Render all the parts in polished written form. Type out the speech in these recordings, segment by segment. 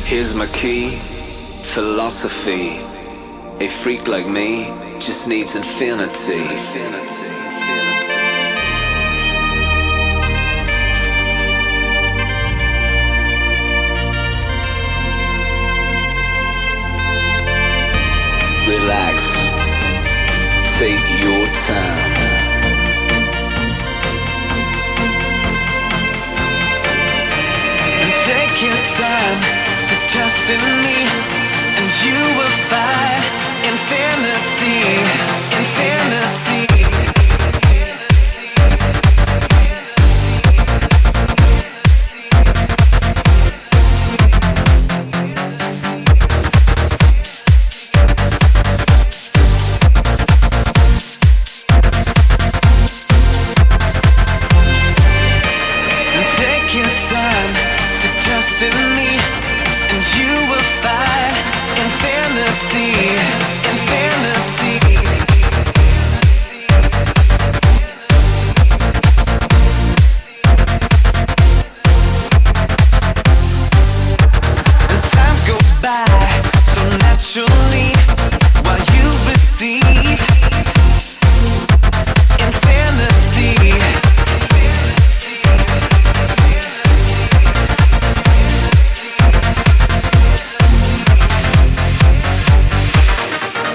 Here's my key, philosophy. A freak like me just needs infinity. Relax, take your time. And take your time to trust in me, and you will find infinity, infinity.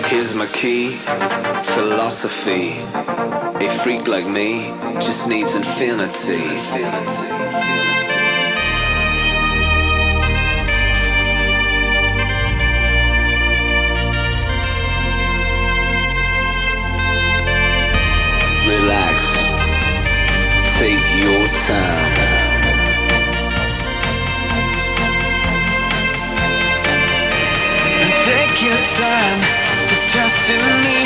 Here's my key, philosophy. A freak like me just needs infinity. Relax, take your time. And take your time to trust in me,